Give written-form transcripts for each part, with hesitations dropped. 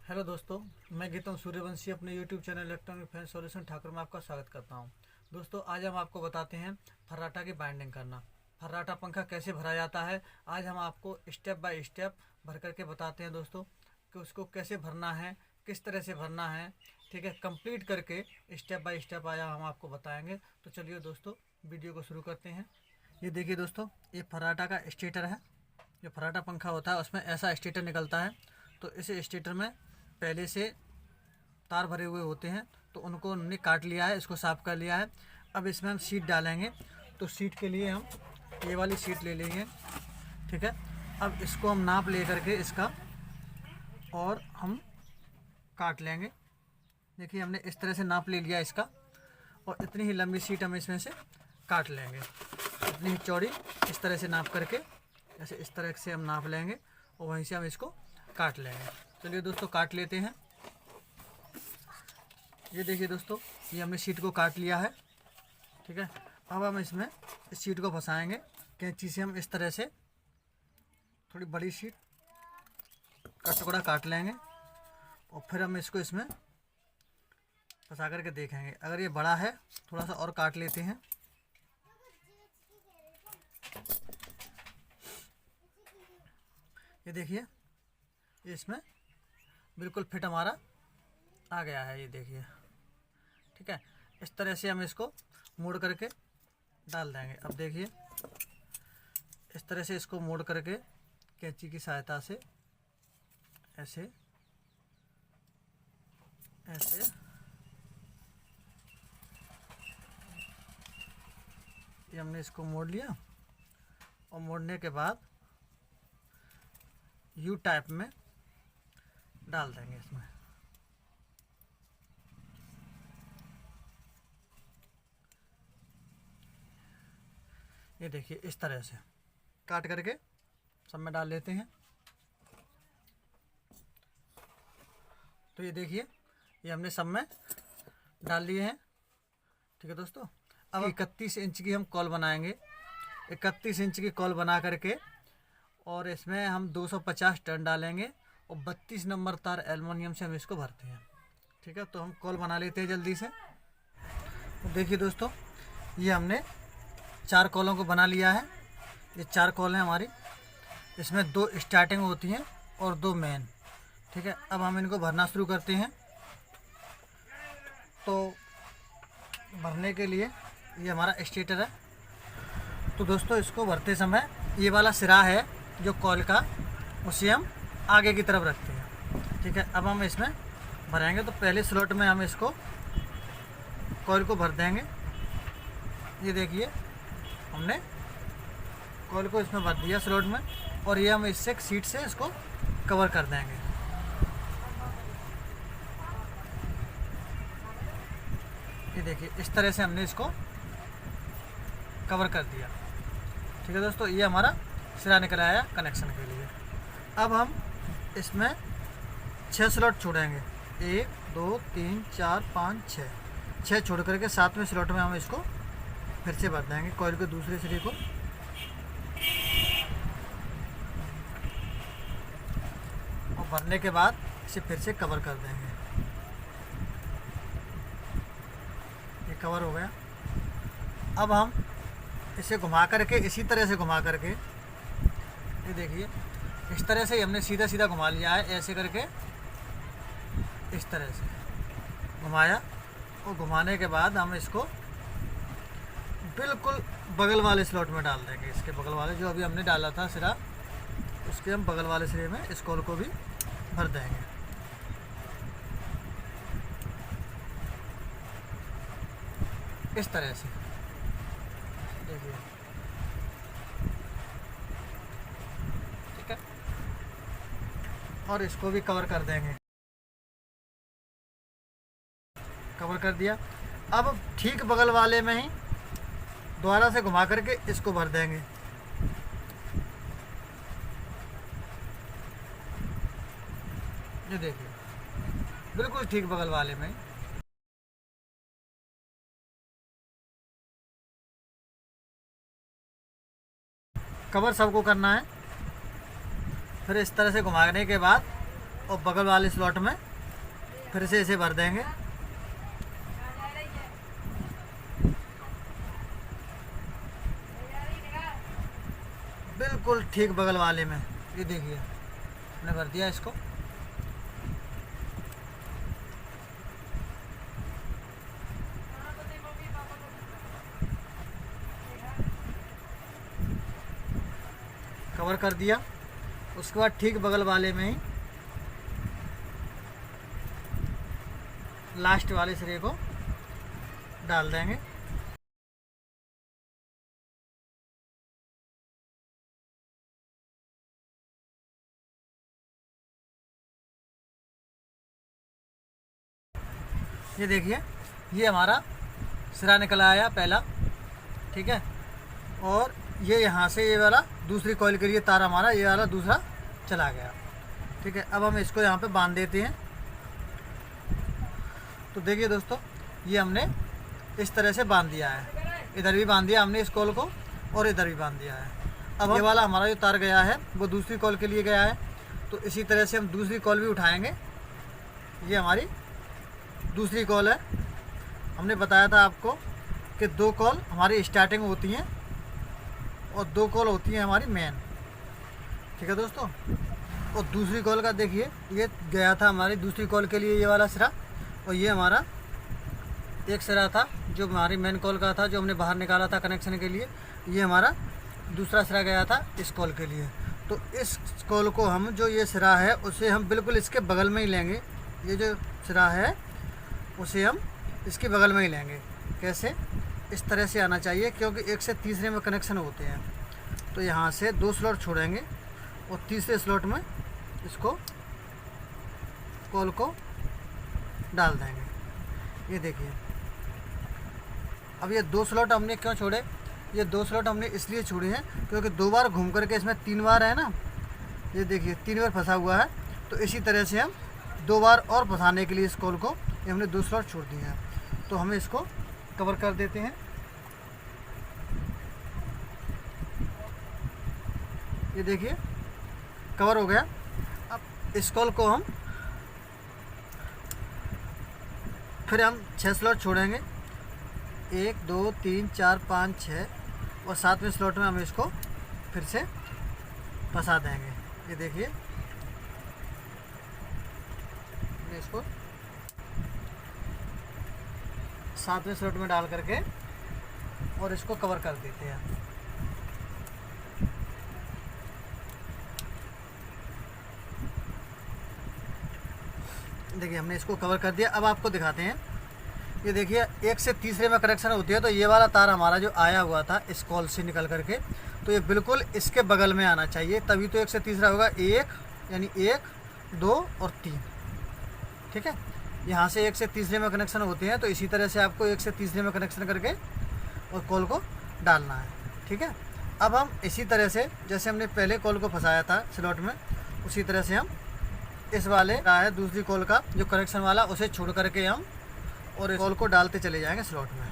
Hello दोस्तों, मैं गीतम सूर्यवंशी अपने YouTube channel electronic fan solution Thakur में आपका स्वागत करता हूं। दोस्तों, आज हम आपको बताते हैं फर्राटा की बाइंडिंग करना। फर्राटा पंखा कैसे भरा जाता है, आज हम आपको स्टेप बाय स्टेप भर करके बताते हैं दोस्तों कि उसको कैसे भरना है, किस तरह से भरना है। ठीक है, कंप्लीट करके स्टेप बाय स्टेप आज हम आपको बताएंगे। तो चलिए दोस्तों, वीडियो को शुरू करते हैं। ये देखिए दोस्तों, ये फर्राटा का स्टेटर है। जो फर्राटा पंखा होता है उसमें ऐसा स्टेटर निकलता है। तो इस स्टेटर में पहले से तार भरे हुए होते हैं, तो उनको हमने काट लिया है, इसको साफ कर लिया है। अब इसमें हम सीट डालेंगे। तो सीट के लिए हम ये वाली सीट ले लेंगे। ठीक है, अब इसको हम नाप ले करके इसका और हम काट लेंगे। देखिए, हमने इस तरह से नाप ले लिया इसका, और इतनी ही लंबी सीट हम इसमें से काट लेंगे। इतनी ही चौड़ी इस तरह से नाप करके, ऐसे इस तरह से हम नाप लेंगे और वहीं से हम इसको काट लेंगे। चलिए दोस्तों, काट लेते हैं। ये देखिए दोस्तों, ये हमने सीट को काट लिया है। ठीक है, अब हम इसमें इस सीट को फंसाएंगे। कैंची से हम इस तरह से थोड़ी बड़ी सीट का टुकड़ा काट लेंगे और फिर हम इसको इसमें फंसा करके देखेंगे। अगर ये बड़ा है, थोड़ा सा और काट लेते हैं। ये देखिए, ये इसमें बिल्कुल फिट हमारा आ गया है। ये देखिए, ठीक है, इस तरह से हम इसको मोड़ करके डाल देंगे। अब देखिए, इस तरह से इसको मोड़ करके कैंची की सहायता से ऐसे ऐसे ये हमने इसको मोड़ लिया, और मोड़ने के बाद यू टाइप में डाल देंगे इसमें। ये देखिए, इस तरह से काट करके सब में डाल लेते हैं। तो ये देखिए, ये हमने सब में डाल लिए हैं। ठीक है दोस्तों, अब 31 इंच की हम कॉल बनाएंगे। 31 इंच की कॉल बना करके और इसमें हम 250 टर्न डालेंगे और 32 नंबर तार एल्युमिनियम से हम इसको भरते हैं। ठीक है, तो हम कॉल बना लेते हैं जल्दी से। तो देखिए दोस्तों, ये हमने 4 कॉलों को बना लिया है। ये 4 कॉल हैं हमारी। इसमें 2 स्टार्टिंग होती हैं और 2 मेन। ठीक है, अब हम इनको भरना शुरू करते हैं। तो भरने के लिए ये हमारा स्टेटर है। तो दोस्तों, इसको भरते समय ये वाला सिरा है जो कॉल का, उसे हम आगे की तरफ रखते हैं। ठीक है, अब हम इसमें भरेंगे। तो पहले स्लॉट में हम इसको कॉइल को भर देंगे। ये देखिए, हमने कॉइल को इसमें भर दिया स्लॉट में, और ये हम इससे सीट से इसको कवर कर देंगे। ये देखिए, इस तरह से हमने इसको कवर कर दिया। ठीक है दोस्तों, ये हमारा सिरा निकल आया कनेक्शन के लिए। अब हम इसमें 6 स्लॉट छोड़ेंगे। 1 2 3 4 5 6 छोड़ करके 7वें स्लॉट में हम इसको फिर से भर देंगे कॉइल के दूसरे सिरे को। और भरने के बाद इसे फिर से कवर कर देंगे। ये कवर हो गया। अब हम इसे घुमा करके, इसी तरह से घुमा करके, ये देखिए, इस तरह से हमने सीधा सीधा घुमा लिया है। ऐसे करके इस तरह से घुमाया, और घुमाने के बाद हम इसको बिल्कुल बगल वाले स्लॉट में डाल देंगे। इसके बगल वाले जो अभी हमने डाला था सिरा, उसके हम बगल वाले सिरे में इस कॉल को भी भर देंगे। इस तरह से देखिए, ठीक है, और इसको भी कवर कर देंगे। कवर कर दिया। अब ठीक बगल वाले में ही दोबारा से घुमा करके इसको भर देंगे। ये देखिए, बिल्कुल ठीक बगल वाले में। कवर सबको करना है। फिर इस तरह से घुमाने के बाद और बगल वाले स्लॉट में फिर से इसे भर देंगे। बिल्कुल ठीक बगल वाले में, ये देखिए मैंने भर दिया इसको। कवर कर दिया। उसके बाद ठीक बगल वाले में ही लास्ट वाले सिरे को डाल देंगे। ये देखिए ये हमारा सिरा निकल आया पहला, ठीक है। और ये यहाँ से ये वाला दूसरी कॉइल के लिए तार हमारा ये वाला दूसरा चला गया, ठीक है। अब हम इसको यहाँ पे बांध देते हैं। तो देखिए दोस्तों, ये हमने इस तरह से बांध दिया है। इधर भी बांध दिया हमने इस कॉल को और इधर भी बांध दिया है। अब ये वाला हमारा जो तार गया है वो दूसरी कॉल के लिए गया है। तो इसी तरह से हम दूसरी कॉल भी उठाएंगे। ये हमारी दूसरी कॉल है। हमने बताया था आपको कि 2 कॉल हमारी स्टार्टिंग होती हैं और 2 कॉल होती हैं हमारी मेन, ठीक है दोस्तों। और दूसरी कॉल का देखिए, ये गया था हमारी दूसरी कॉल के लिए ये वाला सिरा, और ये हमारा एक सिरा था जो हमारी मेन कॉल का था, जो हमने बाहर निकाला था कनेक्शन के लिए। ये हमारा दूसरा सिरा गया था इस कॉल के लिए। तो इस कॉल को हम जो ये सिरा है उसे हम बिल्कुल इसके बगल में ही लेंगे। ये जो सिरा है उसे हम इसके बगल में ही लेंगे। कैसे? इस तरह से आना चाहिए, क्योंकि एक से तीसरे में कनेक्शन होते हैं। तो यहाँ से 2 स्लॉट छोड़ेंगे और तीसरे स्लॉट में इसको कॉल को डाल देंगे। ये देखिए, अब ये 2 स्लॉट हमने क्यों छोड़े? ये 2 स्लॉट हमने इसलिए छोड़े हैं क्योंकि 2 बार घूम करके इसमें 3 बार है ना, ये देखिए 3 बार फंसा हुआ है। तो इसी तरह से हम 2 बार और फंसाने के लिए इस कॉल को ये हमने 2 स्लॉट छोड़ दिए हैं। तो हमें इसको कवर कर देते हैं। ये देखिए कवर हो गया। अब इस कॉल को हम फिर 6 स्लॉट छोड़ेंगे, 1 2 3 4 5 6, और 7वें स्लॉट में हम इसको फिर से फंसा देंगे। ये देखिए इसको 7वें स्लॉट में डाल करके और इसको कवर कर देते हैं। देखिए हमने इसको कवर कर दिया। अब आपको दिखाते हैं। ये देखिए 1 से तीसरे में कनेक्शन होती है। तो ये वाला तार हमारा जो आया हुआ था इस कॉल से निकल करके, तो ये बिल्कुल इसके बगल में आना चाहिए, तभी तो 1 से तीसरा होगा। 1 यानी 1 2 और 3, ठीक है। यहाँ से 1 से तीसरे में कनेक्शन होते हैं, तो इसी तरह से आपको 1 से तीसरे में कनेक्शन करके और कॉल को डालना है, ठीक है। अब हम इसी तरह से जैसे हमने पहले कॉल को फंसाया था स्लॉट में, उसी तरह से हम इस वाले है दूसरी कॉल का जो कनेक्शन वाला उसे छोड़ करके हम और इस कॉल को डालते चले जाएंगे स्लॉट में,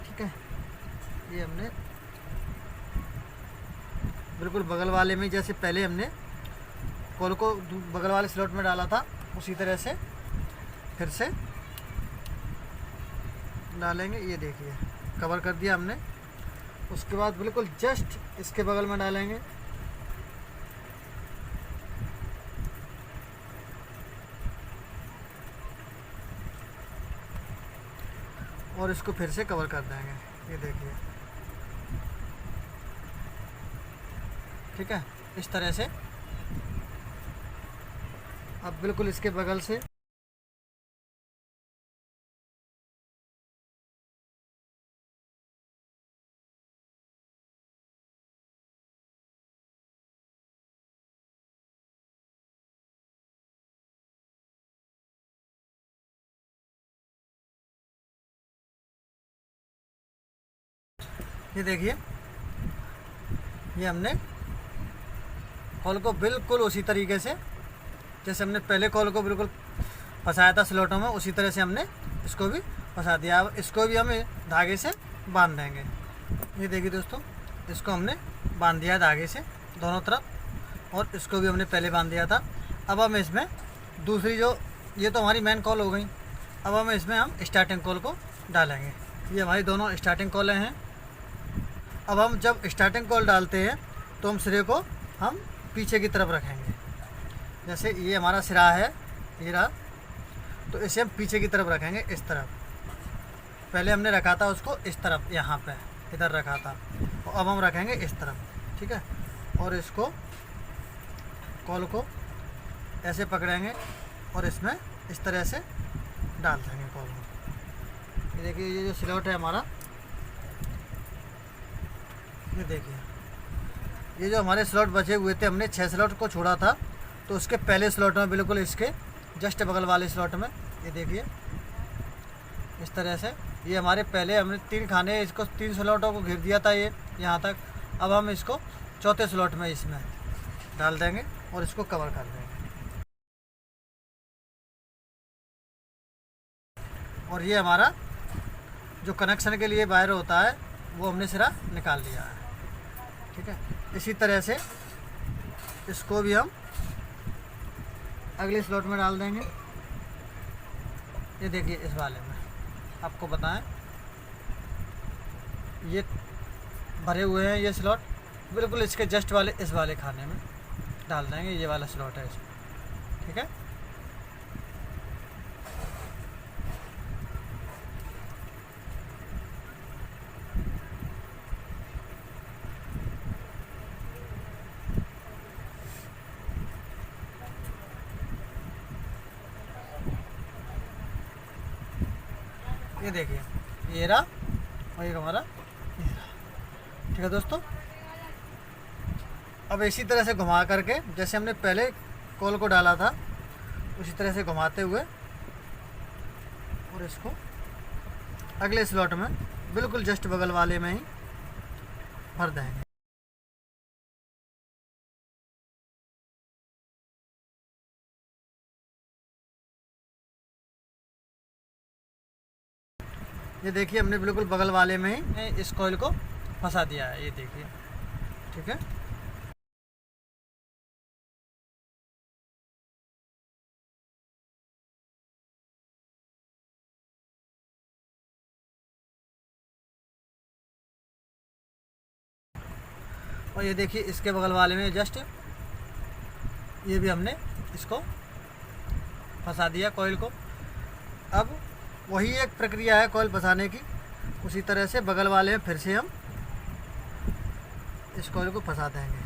ठीक है। ये हमने बिल्कुल बगल वाले में, जैसे पहले हमने कॉल को बगल वाले स्लॉट में डाला था, उसी तरह से फिर से डालेंगे। ये देखिए कवर कर दिया हमने। उसके बाद बिल्कुल जस्ट इसके बगल में डालेंगे। और इसको फिर से कवर कर देंगे। ये देखिए, ठीक है। इस तरह से अब बिल्कुल इसके बगल से ये देखिए, ये हमने कॉल को बिल्कुल उसी तरीके से जैसे हमने पहले कॉल को बिल्कुल फंसाया था स्लॉटों में, उसी तरह से हमने इसको भी फंसा दिया। अब इसको भी हम धागे से बांध देंगे। ये देखिए दोस्तों, इसको हमने बांध दिया धागे से दोनों तरफ। और इसको भी हमने पहले बांध दिया था। अब हम इसमें दूसरी जो, ये तो हमारी मेन कॉल हो गई, अब हम इसमें हम स्टार्टिंग कॉल को डालेंगे। ये हमारी दोनों स्टार्टिंग कॉलें हैं। अब हम जब स्टार्टिंग कॉल डालते हैं तो हम सिरे को हम पीछे की तरफ रखेंगे। जैसे ये हमारा सिरा है, ये रहा, तो इसे हम पीछे की तरफ रखेंगे, इस तरफ। पहले हमने रखा था उसको इस तरफ, यहाँ पे इधर रखा था, और अब हम रखेंगे इस तरफ, ठीक है। और इसको कॉल को ऐसे पकड़ेंगे और इसमें इस तरह से डाल देंगे कॉल को। ये देखिए, ये जो स्लॉट है हमारा, ये देखिए, ये जो हमारे स्लॉट बचे हुए थे, हमने 6 स्लॉट को छोड़ा था, तो उसके पहले स्लॉट में बिल्कुल इसके जस्ट बगल वाले स्लॉट में, ये देखिए इस तरह से, ये हमारे पहले हमने 3 खाने, इसको 3 स्लॉटों को घेर दिया था ये यहाँ तक। अब हम इसको चौथे स्लॉट में इसमें डाल देंगे और इसको कवर कर देंगे। और ये हमारा जो कनेक्शन के लिए वायर होता है वो हमने सिरा निकाल लिया है, ठीक है। इसी तरह से इसको भी हम अगले स्लॉट में डाल देंगे। ये देखिए, इस वाले में आपको बताएं, ये भरे हुए हैं ये स्लॉट, बिल्कुल इसके जस्ट वाले इस वाले खाने में डाल देंगे। ये वाला स्लॉट है इसमें, ठीक है। ये देखिए, ये रहा, और ये हमारा ये रहा, ठीक है दोस्तों। अब इसी तरह से घुमा करके, जैसे हमने पहले कॉल को डाला था, उसी तरह से घुमाते हुए और इसको अगले स्लॉट में बिल्कुल जस्ट बगल वाले में ही भर देंगे। ये देखिए, हमने बिल्कुल बगल वाले में ही इस कॉइल को फंसा दिया है, ये देखिए, ठीक है। और ये देखिए, इसके बगल वाले में जस्ट ये भी हमने इसको फंसा दिया कॉइल को। अब वही एक प्रक्रिया है कॉइल फंसाने की, उसी तरह से बगल वाले में फिर से हम इस कॉइल को फंसा देंगे।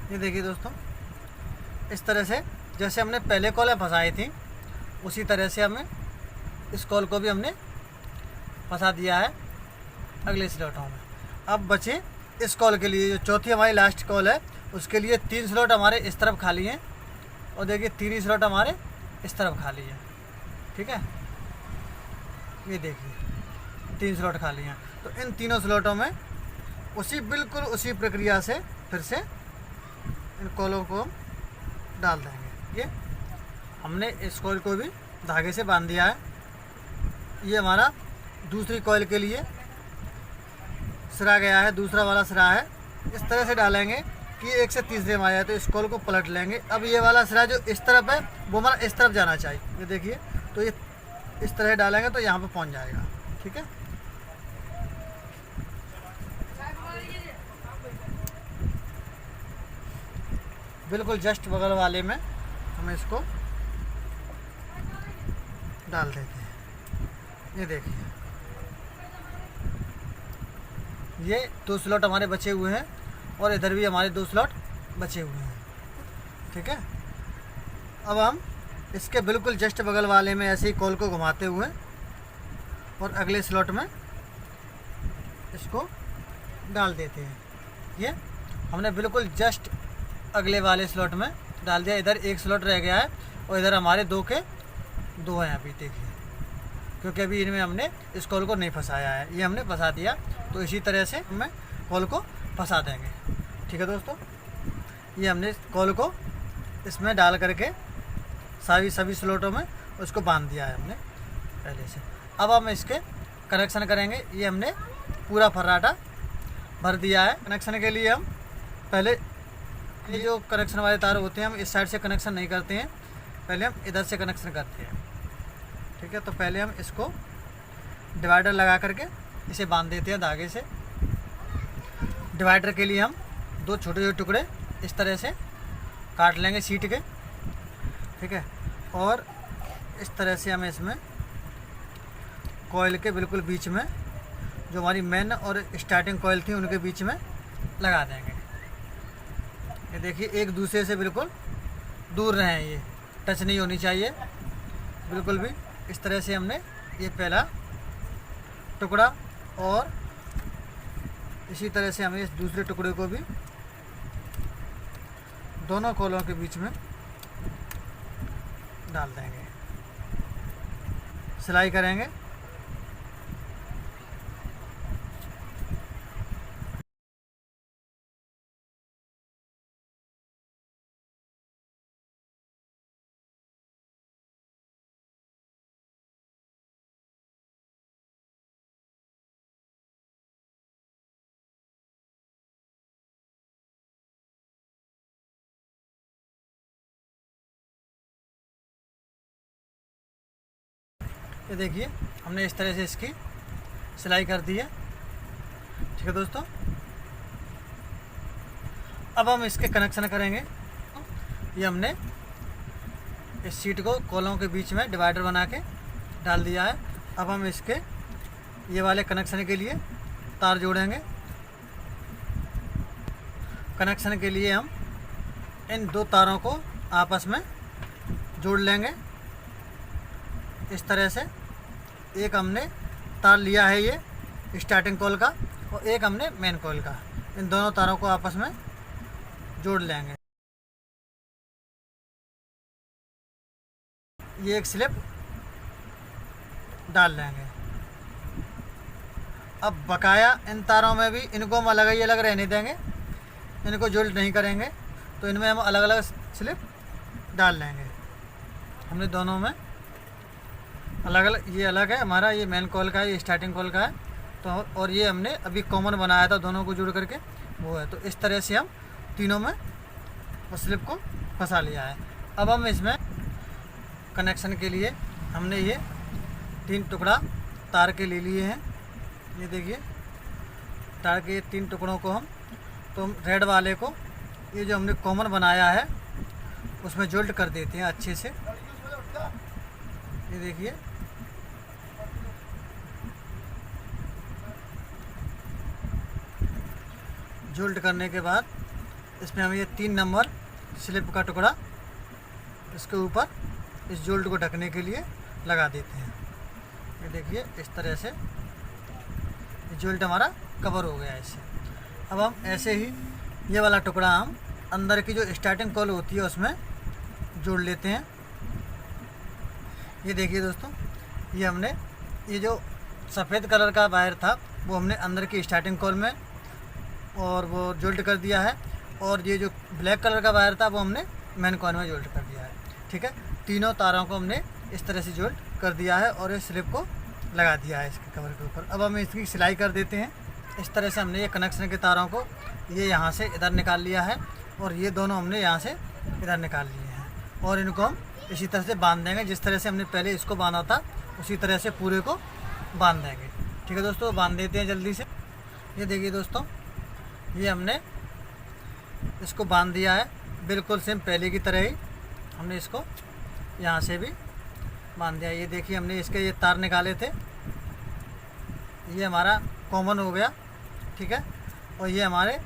ये देखिए दोस्तों, इस तरह से जैसे हमने पहले कॉल फंसाई थी, उसी तरह से हमें इस कॉल को भी हमने फंसा दिया है अगले स्लॉटों में। अब बचे इस कॉल के लिए, जो चौथी हमारी लास्ट कॉल है, उसके लिए 3 स्लॉट हमारे इस तरफ खाली हैं, और देखिए 3 स्लॉट हमारे इस तरफ खाली हैं, ठीक है। ये देखिए 3 स्लॉट खाली हैं, तो इन तीनों स्लॉटों में बिल्कुल उसी प्रक्रिया से फिर से इन कॉलों को डाल देंगे। ये हमने इस कॉइल को भी धागे से बांध दिया है। ये हमारा दूसरी कॉइल के लिए सिरा गया है, दूसरा वाला सिरा है। इस तरह से डालेंगे कि 1 से तीसरे में आ जाए, तो इस कॉइल को पलट लेंगे। अब ये वाला सिरा जो इस तरफ है वो हमारा इस तरफ जाना चाहिए, ये देखिए, तो ये इस तरह डालेंगे तो यहाँ पे पहुँच जाएगा, ठीक है। बिल्कुल जस्ट बगल वाले में हम इसको डाल देते हैं। ये देखिए, ये 2 स्लॉट हमारे बचे हुए हैं, और इधर भी हमारे 2 स्लॉट बचे हुए हैं, ठीक है। अब हम इसके बिल्कुल जस्ट बगल वाले में ऐसे ही कॉल को घुमाते हुए और अगले स्लॉट में इसको डाल देते हैं। ये हमने बिल्कुल जस्ट अगले वाले स्लॉट में डाल दिया। इधर 1 स्लॉट रह गया है, और इधर हमारे 2 के 2 हैं अभी, देखिए, क्योंकि अभी इनमें हमने इस कॉल को नहीं फंसाया है, ये हमने फंसा दिया। तो इसी तरह से हमें कॉल को फंसा देंगे। ठीक है दोस्तों, ये हमने कॉल को इसमें डाल करके सभी स्लॉटों में उसको बांध दिया है हमने पहले से। अब हम इसके कनेक्शन करेंगे। ये हमने पूरा फर्राटा भर दिया है। कनेक्शन के लिए हम पहले ये जो कनेक्शन वाले तार होते हैं हम इस साइड से कनेक्शन नहीं करते हैं, पहले हम इधर से कनेक्शन करते हैं। ठीक है, तो पहले हम इसको डिवाइडर लगा करके इसे बांध देते हैं धागे से। डिवाइडर के लिए हम 2 छोटे छोटे टुकड़े इस तरह से काट लेंगे सीट के। ठीक है, और इस तरह से हमें इसमें कॉइल के बिल्कुल बीच में, जो हमारी मेन और स्टार्टिंग कॉइल थी उनके बीच में लगा देंगे। ये देखिए एक दूसरे से बिल्कुल दूर रहें, ये टच नहीं होनी चाहिए बिल्कुल भी। इस तरह से हमने ये पहला टुकड़ा, और इसी तरह से हमें इस दूसरे टुकड़े को भी दोनों कॉलों के बीच में डाल देंगे, सिलाई करेंगे। ये देखिए हमने इस तरह से इसकी सिलाई कर दी है। ठीक है दोस्तों, अब हम इसके कनेक्शन करेंगे। ये हमने इस सीट को कॉलों के बीच में डिवाइडर बना के डाल दिया है। अब हम इसके ये वाले कनेक्शन के लिए तार जोड़ेंगे। कनेक्शन के लिए हम इन 2 तारों को आपस में जोड़ लेंगे इस तरह से। एक हमने तार लिया है ये स्टार्टिंग कॉल का, और एक हमने मेन कॉल का। इन दोनों तारों को आपस में जोड़ लेंगे। ये एक स्लिप डाल लेंगे। अब बकाया इन तारों में भी इनको हम अलग ही अलग रहने देंगे, इनको जोल्ट नहीं करेंगे। तो इनमें हम अलग अलग स्लिप डाल लेंगे। हमने दोनों में अलग अलग, ये अलग है हमारा, ये मेन कॉल का है, ये स्टार्टिंग कॉल का है। तो और ये हमने अभी कॉमन बनाया था दोनों को जोड़ करके, वो है। तो इस तरह से हम तीनों में उस स्लिप को फंसा लिया है। अब हम इसमें कनेक्शन के लिए हमने ये 3 टुकड़ा तार के ले लिए हैं। ये देखिए तार के 3 टुकड़ों को हम, तो रेड वाले को ये जो हमने कॉमन बनाया है उसमें जोल्ट कर देते हैं अच्छे से। ये देखिए जोल्ट करने के बाद इसमें हम ये 3 नंबर स्लिप का टुकड़ा इसके ऊपर इस जोल्ट को ढकने के लिए लगा देते हैं। ये देखिए इस तरह से जोल्ट हमारा कवर हो गया है इससे। अब हम ऐसे ही ये वाला टुकड़ा हम अंदर की जो स्टार्टिंग कॉल होती है उसमें जोड़ लेते हैं। ये देखिए दोस्तों, ये हमने ये जो सफ़ेद कलर का वायर था वो हमने अंदर की स्टार्टिंग कॉल में और वो जोल्ट कर दिया है, और ये जो ब्लैक कलर का वायर था वो हमने मेन कॉइल में जोल्ट कर दिया है। ठीक है, तीनों तारों को हमने इस तरह से जोल्ट कर दिया है और इस स्लिप को लगा दिया है इसके कवर के ऊपर। अब हम इसकी सिलाई कर देते हैं। इस तरह से हमने ये कनेक्शन के तारों को ये यहाँ से इधर निकाल लिया है, और ये दोनों हमने यहाँ से इधर निकाल लिए हैं, और इनको हम इसी तरह से बांध देंगे। जिस तरह से हमने पहले इसको बांधा था उसी तरह से पूरे को बांध देंगे। ठीक है दोस्तों, बांध देते हैं जल्दी से। ये देखिए दोस्तों, ये हमने इसको बांध दिया है बिल्कुल सेम पहले की तरह ही। हमने इसको यहाँ से भी बांध दिया। ये देखिए हमने इसके ये तार निकाले थे, ये हमारा कॉमन हो गया। ठीक है, और ये हमारे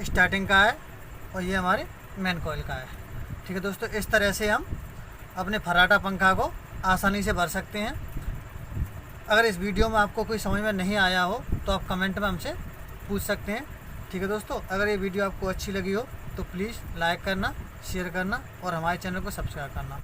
स्टार्टिंग का है और ये हमारे मेन कॉइल का है। ठीक है दोस्तों, इस तरह से हम अपने फर्राटा पंखा को आसानी से भर सकते हैं। अगर इस वीडियो में आपको कोई समझ में नहीं आया हो तो आप कमेंट में हमसे पूछ सकते हैं। ठीक है दोस्तों, अगर ये वीडियो आपको अच्छी लगी हो तो प्लीज़ लाइक करना, शेयर करना और हमारे चैनल को सब्सक्राइब करना।